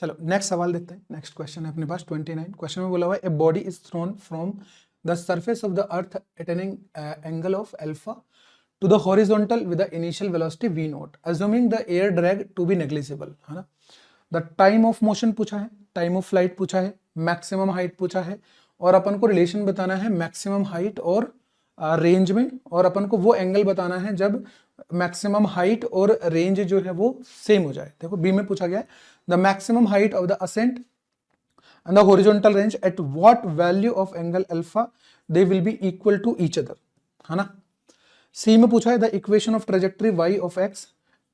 चलो नेक्स्ट सवाल देखते हैं। नेक्स्ट क्वेश्चन है अपने पास 29। क्वेश्चन में बोला हुआ है a body is thrown from the surface of the earth at an angle of alpha to the horizontal with the initial velocity v naught assuming the air drag to be negligible, है ना। The time of motion पूछा है, time of flight पूछा है, maximum height पूछा है, और अपन को रिलेशन बताना है मैक्सिमम हाइट और रेंज में, और अपन को वो एंगल बताना है जब मैक्सिमम हाइट और रेंज जो है वो सेम हो जाए। देखो बी में पूछा गया है the maximum height of the ascent and the horizontal range at what value of angle alpha they will be equal to each other, है ना। सी में पूछा है the equation of trajectory y of x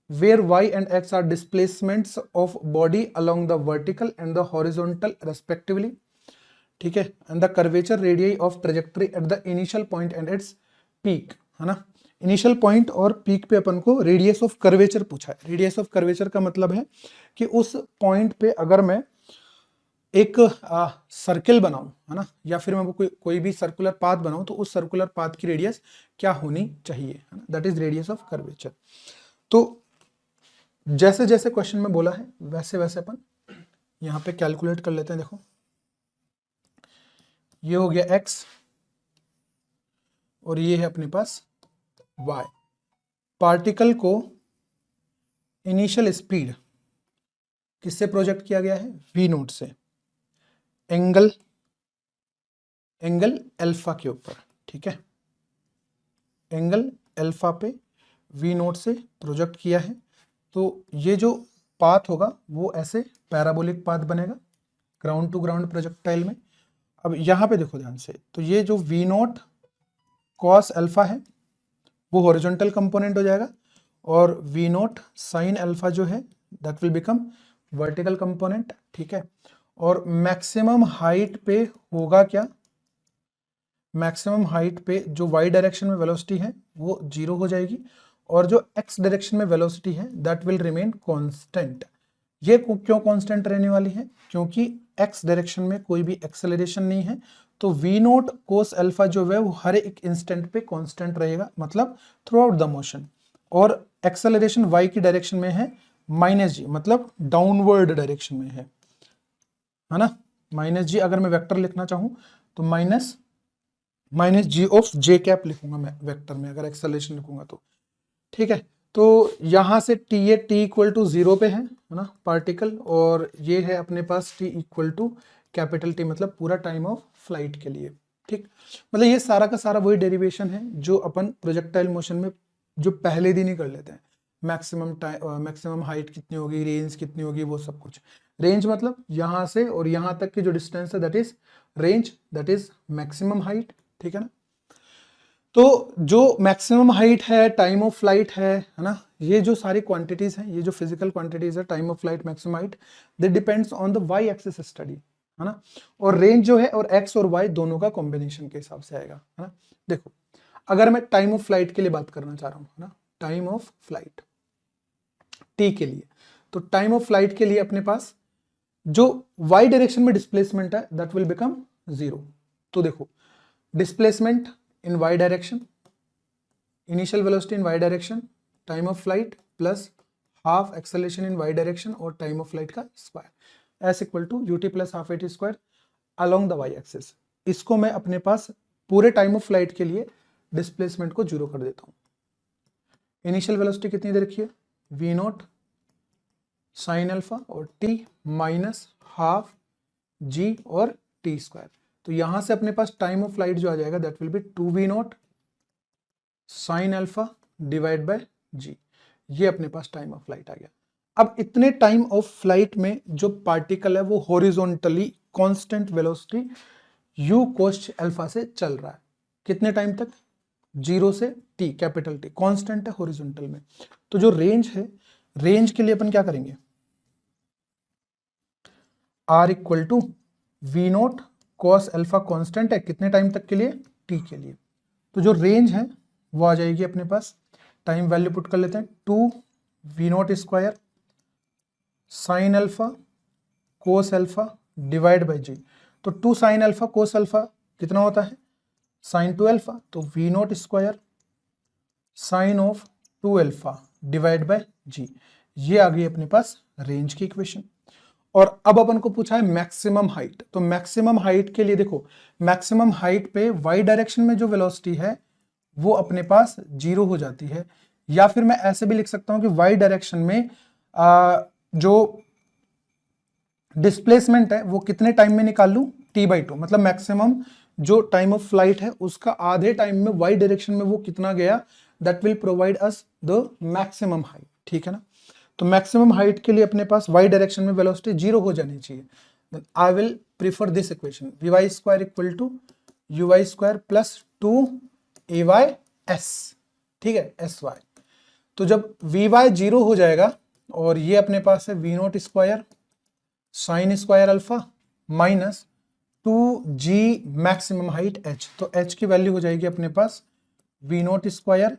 where y and x are displacements of body along the vertical and the horizontal respectively, ठीक है, and the curvature radii of trajectory at the initial point and its peak, है ना। Initial point और peak पे अपन को radius of curvature पूछा है। Radius of curvature का मतलब है कि उस पॉइंट पे अगर मैं एक सर्किल बनाऊं, है ना, या फिर मैं कोई भी सर्कुलर पाथ बनाऊं तो उस सर्कुलर पाथ की रेडियस क्या होनी चाहिए, है ना, that is radius of curvature. तो जैसे जैसे क्वेश्चन में बोला है वैसे वैसे अपन यहाँ पे कैलकुलेट कर लेते हैं। देखो ये हो गया x और ये है अपने पास y। पार्टिकल को इनिशियल स्पीड किससे प्रोजेक्ट किया गया है, v नोट से, एंगल अल्फा के ऊपर, ठीक है, एंगल अल्फा पे v नोट से प्रोजेक्ट किया है। तो ये जो पाथ होगा वो ऐसे पैराबोलिक पाथ बनेगा ग्राउंड टू ग्राउंड प्रोजेक्टाइल में। अब यहाँ पे देखो ध्यान से, तो ये जो v नोट कॉस अल्फा है वो हॉरिजॉन्टल कंपोनेंट हो जाएगा, और v नोट साइन अल्फा जो है that will become vertical component, ठीक है। और मैक्सिमम हाइट पे होगा क्या, मैक्सिमम हाइट पे जो y डायरेक्शन में वेलोसिटी है वो 0 हो जाएगी, और जो x डायरेक्शन में वेलोसिटी है दैट विल रिमेन कांस्टेंट। ये क्यों कांस्टेंट रहने वाली है, क्योंकि x डायरेक्शन में कोई भी एक्सेलरेशन नहीं है, तो v नोट कोस अल्फा जो है वो हर एक इंस्टेंट पे कांस्टेंट रहेगा, मतलब थ्रू आउट द मोशन। और एक्सेलरेशन y की डायरेक्शन में है -g, मतलब डाउनवर्ड डायरेक्शन में है ना। -g अगर मैं वेक्टर लिखना चाहूं तो -g ऑफ j कैप लिखूंगा मैं वेक्टर में, अगर एक्सेलरेशन लिखूंगा तो, ठीक है। तो यहां से t है, t इक्वल टू 0 पे है ना पार्टिकल, और ये है अपने पास t equal to capital T, मतलब पूरा टाइम ऑफ फ्लाइट के लिए, ठीक। मतलब ये सारा का सारा वही डेरिवेशन है जो अपन प्रोजेक्टाइल मोशन में जो पहले दिन ही कर लेते हैं। मैक्सिमम हाइट कितनी होगी, रेंज कितनी होगी, वो सब कुछ। रेंज मतलब यहां से और यहां तक की जो डिस्टेंस है that is range, that is maximum height, ठीक है ना। तो जो मैक्सिमम हाइट है, टाइम ऑफ फ्लाइट है ना, ये जो सारी क्वांटिटीज हैं, ये जो फिजिकल क्वांटिटीज है, time of flight, maximum height, they depends on the Y axis study, है ना। और रेंज जो है और एक्स और वाई दोनों का कॉम्बिनेशन के हिसाब से आएगा, है ना। देखो अगर मैं टाइम ऑफ फ्लाइट के लिए बात करना चाह रहा हूँ, है ना, टाइम ऑफ फ्लाइट टी के लिए, तो टाइम ऑफ फ्लाइट के लिए अपने पास जो वाई डायरेक्शन में डिस्प्लेसमेंट है दैट विल बिकम 0। तो देखो displacement in y direction, initial velocity in y direction, time of flight plus half acceleration in y direction और time of flight का square s equal to ut plus half at square along the y axis। इसको मैं अपने पास पूरे time of flight के लिए displacement को 0 कर देता हूं। इनिशियल वेलोसिटी कितनी दे रखी है, v नॉट साइन अल्फा और t माइनस हाफ g और t स्क्वायर। तो यहां से अपने पास टाइम ऑफ फ्लाइट जो आ जाएगा that will B 2v not sine alpha divide by g। ये अपने पास टाइम ऑफ फ्लाइट आ गया। अब इतने टाइम ऑफ फ्लाइट में जो पार्टिकल है वो horizontally constant velocity u cos alpha से चल रहा है, कितने टाइम तक, 0 से t, कैपिटल T, कांस्टेंट है हॉरिजॉन्टल में। तो जो रेंज है, रेंज के लिए अपन क्या करेंगे, r equal to V naught cos alpha constant है कितने टाइम तक के लिए, t के लिए। तो जो रेंज है वो आ जाएगी अपने पास, टाइम वैल्यू पुट कर लेते हैं, 2v not square sine alpha cos alpha divide by g। तो 2 साइन अल्फा कोस अल्फा कितना होता है, साइन 2 अल्फा, तो v not square sine of 2 alpha divide by g। ये आ गई अपने पास रेंज की इक्वेशन। और अब अपन को पूछा है मैक्सिमम हाइट। तो मैक्सिमम हाइट के लिए देखो, मैक्सिमम हाइट पे वाई डायरेक्शन में जो वेलोसिटी है वो अपने पास 0 हो जाती है, या फिर मैं ऐसे भी लिख सकता हूं कि वाई डायरेक्शन में जो डिस्प्लेसमेंट है वो कितने टाइम में निकाल लूं, t/2, मतलब मैक्सिमम जो टाइम ऑफ फ्लाइट है उसका आधे टाइम में वाई डायरेक्शन में वो कितना गया, that will provide us the maximum height. ठीक है ना, तो मैक्सिमम हाइट के लिए अपने पास वाई डायरेक्शन में वेलोसिटी 0 हो जानी चाहिए। Then I will prefer this equation, vy square equal to uy square plus 2ay/s, ठीक है, sy। तो जब vy 0 हो जाएगा और ये अपने पास है v0 square sine square alpha minus 2g maximum height h, तो h की वैल्यू हो जाएगी अपने पास v0 square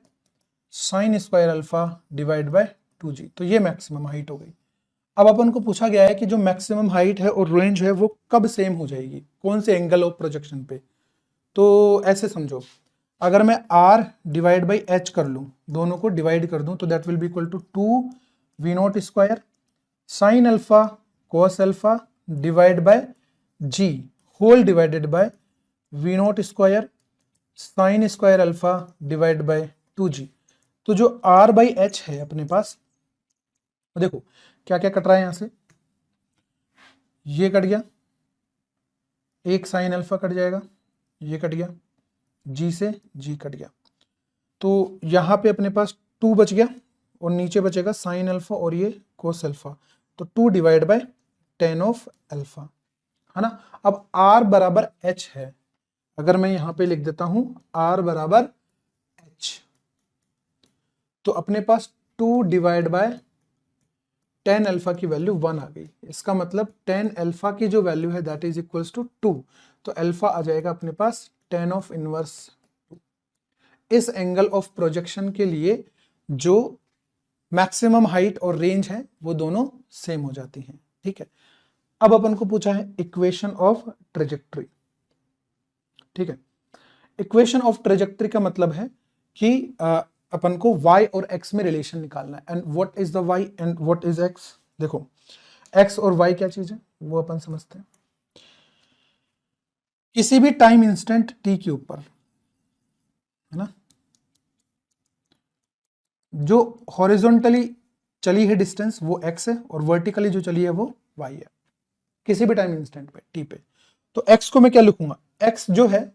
sine square alpha divide by 2g, तो ये मैक्सिमम हाइट हो गई। अब अपन को पूछा गया है कि जो मैक्सिमम हाइट है और रेंज है वो कब सेम हो जाएगी, कौन से एंगल ऑफ प्रोजेक्शन पे। तो ऐसे समझो, अगर मैं r डिवाइड बाई h कर लूं, दोनों को डिवाइड कर दूं, तो that will be equal to 2v0 square sine alpha cos alpha divide by g whole divided by v0 square sine square alpha divide by 2g। तो जो r बाई h है अपने पास, देखो क्या क्या कट रहा है, यहां से ये कट गया, एक साइन अल्फा कट जाएगा, ये कट गया, g से g कट गया, तो यहां पे अपने पास 2 बच गया और नीचे बचेगा साइन अल्फा और ये कोस अल्फा, तो 2 divide by ten of alpha, है ना। अब r बराबर h है, अगर मैं यहां पे लिख देता हूं r बराबर h, तो अपने पास 2 डिवाइड बाय टेन अल्फा की वैल्यू 1 आ गई। इसका मतलब टेन अल्फा की जो वैल्यू है दैट इज इक्वल्स टू 2, तो अल्फा आ जाएगा अपने पास टेन ऑफ इनवर्स 2। इस एंगल ऑफ प्रोजेक्शन के लिए जो मैक्सिमम हाइट और रेंज है वो दोनों सेम हो जाती हैं। ठीक है, अब अपन को पूछा है इक्वेशन ऑफ ट्रेजेक्ट्री। ठीक है, इक्वेशन ऑफ ट्रेजेक्ट्री का मतलब है कि अपन को y और x में रिलेशन निकालना है, and what is the y and what is x। देखो x और y क्या चीज है वो अपन समझते हैं। किसी भी टाइम इंस्टेंट t के ऊपर, है ना, जो हॉरिजॉन्टली चली है डिस्टेंस वो x है और वर्टिकली जो चली है वो y है, किसी भी टाइम इंस्टेंट पे t पे। तो x को मैं क्या लिखूंगा, x जो है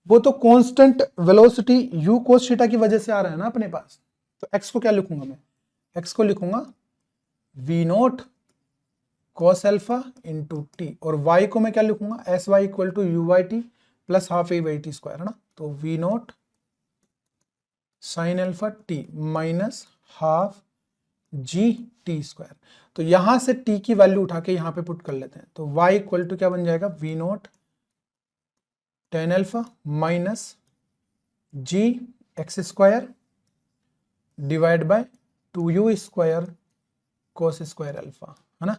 वो तो constant velocity u cos theta की वजह से आ रहा है ना अपने पास, तो x को क्या लिखूंगा मैं, x को लिखूंगा v0 cos alpha into T, और y को मैं क्या लिखूंगा sy equal to uy/t plus half a/t square, है ना। तो v0 sine alpha t minus half g/t square. तो यहां से t की वैल्यू उठा के यहां पे पुट कर लेते हैं, तो y इक्वल टू क्या बन जाएगा, v0 tan alpha minus G X square divide by 2u square cos square alpha, है ना।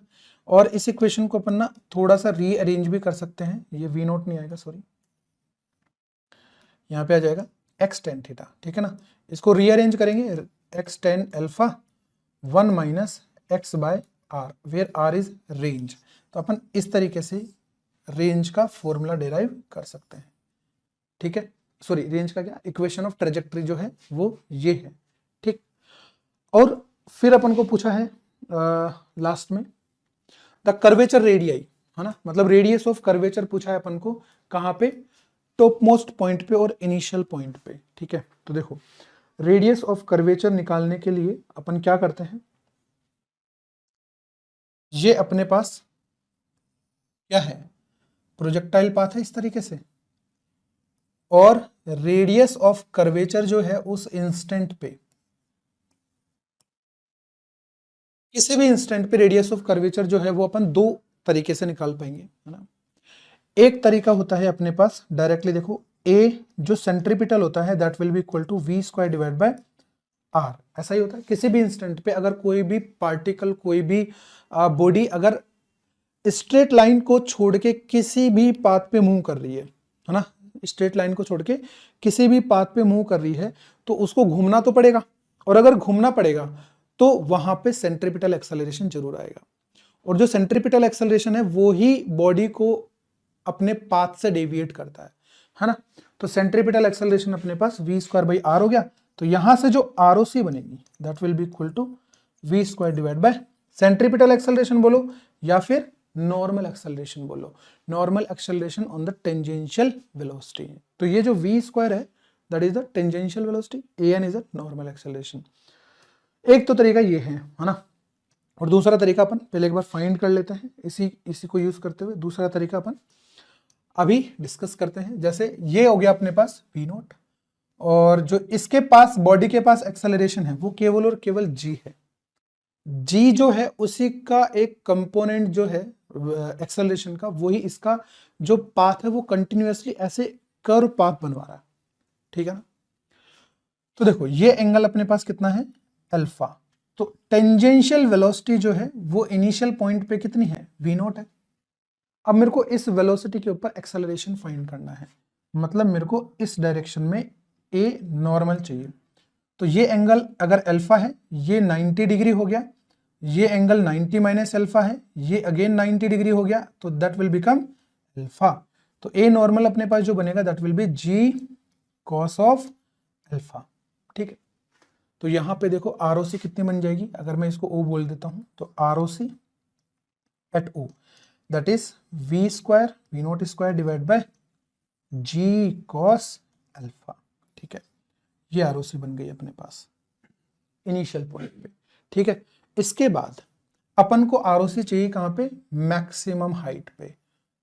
और इस इक्वेशन को अपन ना थोड़ा सा रीअरेंज भी कर सकते हैं, ये v0 नहीं आएगा, सॉरी, यहाँ पे आ जाएगा x टेन थीटा, ठीक है ना। इसको रीअरेंज करेंगे, x tan alpha 1 minus X by R, where R is range. तो अपन इस तरीके से रेंज का फॉर्मूला डिराइव कर सकते हैं। ठीक है, सॉरी रेंज का क्या, इक्वेशन ऑफ ट्रेजेक्ट्री जो है वो ये है। ठीक, और फिर अपन को पूछा है लास्ट में द कर्वेचर रेडियाई, है ना, मतलब रेडियस ऑफ कर्वेचर पूछा है अपन को, कहाँ पे, टॉप मोस्ट पॉइंट पे और इनिशियल पॉइंट पे। ठीक है, तो देखो रेडियस ऑफ कर्वेचर निकालने के लिए अपन क्या करते हैं, ये अपने पास क्या है, प्रोजेक्टाइल पाथ है इस तरीके से, और रेडियस ऑफ कर्वेचर जो है उस इंस्टेंट पे, किसी भी इंस्टेंट पे रेडियस ऑफ कर्वेचर जो है वो अपन दो तरीके से निकाल पाएंगे, है ना। एक तरीका होता है अपने पास डायरेक्टली, देखो a जो सेंट्रीपिटल होता है that will be equal to v square divide by r, ऐसा ही होता है। किसी भी इंस्टेंट पे अगर कोई भी पार्टिकल, कोई भी बॉडी अगर स्ट्रेट लाइन को छोड़ के किसी भी पाथ पे मूव कर रही है ना, स्ट्रेट लाइन को छोड़ के किसी भी पाथ पे मूव कर रही है, तो उसको घूमना तो पड़ेगा, और अगर घूमना पड़ेगा तो वहां पे सेंट्रीपिटल एक्सेलरेशन जरूर आएगा। और जो सेंट्रीपिटल एक्सेलरेशन है वो ही बॉडी को अपने पाथ से डेविएट करता है ना। तो सेंट्रीपिटल एक्सेलरेशन अपने पास v²/r हो गया। तो यहां से जो ROC बनेगी that will be equal to v² divide by centripetal acceleration बोलो या फिर नॉर्मल एक्सेलरेशन बोलो, normal acceleration on the tangential velocity. तो ये जो v² है that is the tangential velocity, an is a normal acceleration. एक तो तरीका ये है ना, और दूसरा तरीका अपन पहले एक बार फाइंड कर लेते हैं इसी को यूज करते हुए। दूसरा तरीका अपन अभी डिस्कस करते हैं। जैसे ये हो गया अपने पास v0 और जो इसके पास बॉडी के पास एक्सेलरेशन है वो केवल और केवल g है। g जो है उसी का एक कंपोनेंट जो है एक्सेलरेशन का, वही इसका जो पाथ है वो कंटिन्यूअसली ऐसे कर्व पाथ बनवा रहा है, ठीक है ना। तो देखो ये एंगल अपने पास कितना है अल्फा। तो टेंजेंशियल वेलोसिटी जो है वो इनिशियल पॉइंट पे कितनी है v0 है। अब मेरे को इस वेलोसिटी के ऊपर एक्सेलरेशन फाइंड करना है, मतलब मेरे को इस डायरेक्शन में a नॉर्मल चाहिए। तो ये एंगल अगर अल्फा है ये 90 डिग्री हो गया, ये एंगल 90 माइनस अल्फा है, ये अगेन 90 डिग्री हो गया, तो दैट विल बिकम अल्फा। तो a नॉर्मल अपने पास जो बनेगा that will B g cos of alpha, ठीक है। तो यहां पे देखो ROC कितनी बन जाएगी, अगर मैं इसको O बोल देता हूं तो ROC at O that is v² divide by g cos alpha, ठीक है। ये ROC बन गई अपने पास इनिशियल पॉइंट पे, ठीक है। इसके बाद अपन को ROC चाहिए कहां पे, मैक्सिमम हाइट पे।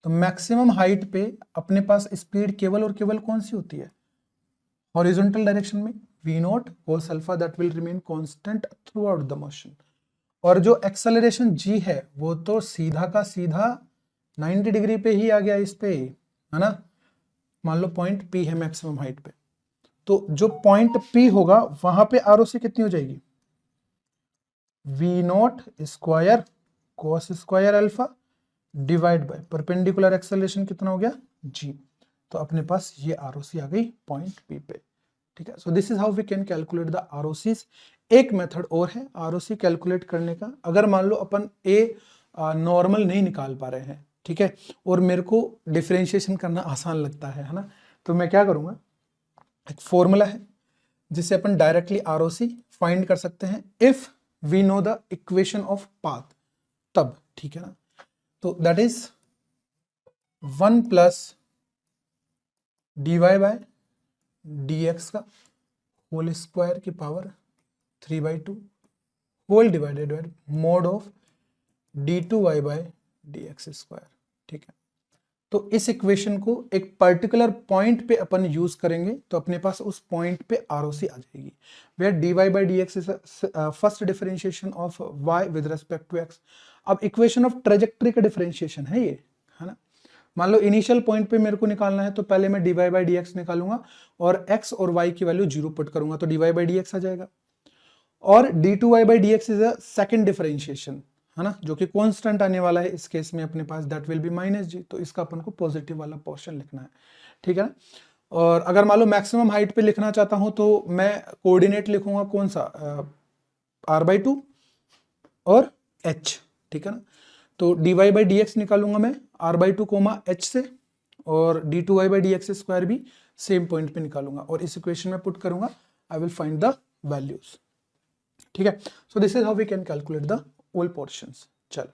तो मैक्सिमम हाइट पे अपने पास स्पीड केवल और केवल कौन सी होती है, हॉरिजॉन्टल डायरेक्शन में v0 cos alpha that will remain constant through out the motion. और जो एक्सेलरेशन g है वो तो सीधा का सीधा 90 डिग्री पे ही आ गया इस पे, है ना। मान लो पॉइंट P है मैक्सिमम हाइट पे, तो जो पॉइंट P होगा वहां पे ROC कितनी हो जाएगी, v0² cos² alpha divide by perpendicular acceleration कितना हो गया g। तो अपने पास ये ROC आ गई पॉइंट P पे, ठीक है। So this is how we can calculate the ROCs। एक मेथड और है ROC कैलकुलेट करने का, अगर मान लो अपन a नॉर्मल नहीं निकाल पा रहे हैं, ठीक है, और मेरे को डिफरेंशिएशन करना आसान लगता है ना, तो मैं क्या करूंगा, एक फॉर्मूला है जिससे अपन डायरेक्टली ROC फाइंड कर सकते हैं if we know the equation of path, तब, ठीक है ना। तो that is 1 plus dy by dx का होल स्क्वायर की power 3/2 whole divided by mod of d2y by dx square, ठीक है। तो इस इक्वेशन को एक पर्टिकुलर पॉइंट पे अपन यूज करेंगे तो अपने पास उस पॉइंट पे ROC आ जाएगी, where dy by dx is first differentiation of y with respect to x। अब इक्वेशन ऑफ ट्रेजेक्टरी का डिफरेंशिएशन है ये, है ना। मान लो इनिशियल पॉइंट पे मेरे को निकालना है तो पहले मैं dy बाय dx निकालूंगा और x और y की वैल्यू 0 पुट करूंगा तो dy बाय dx आ जाएगा। और d2y by dx is a second differentiation, है ना, जो कि कांस्टेंट आने वाला है इस केस में अपने पास, दैट विल बी -g। तो इसका अपन को पॉजिटिव वाला पोर्शन लिखना है, ठीक है ना। और अगर मान लो मैक्सिमम हाइट पे लिखना चाहता हूं तो मैं कोऑर्डिनेट लिखूंगा कौन सा, r/2 और h, ठीक है ना। तो dy बाय dx निकालूंगा मैं r/2 h से, और d2y बाय dx स्क्वायर भी सेम पॉइंट पे निकालूंगा और इस इक्वेशन में पुट करूंगा, I will find the values, ठीक है। So this is how we can calculate the all portions. चलो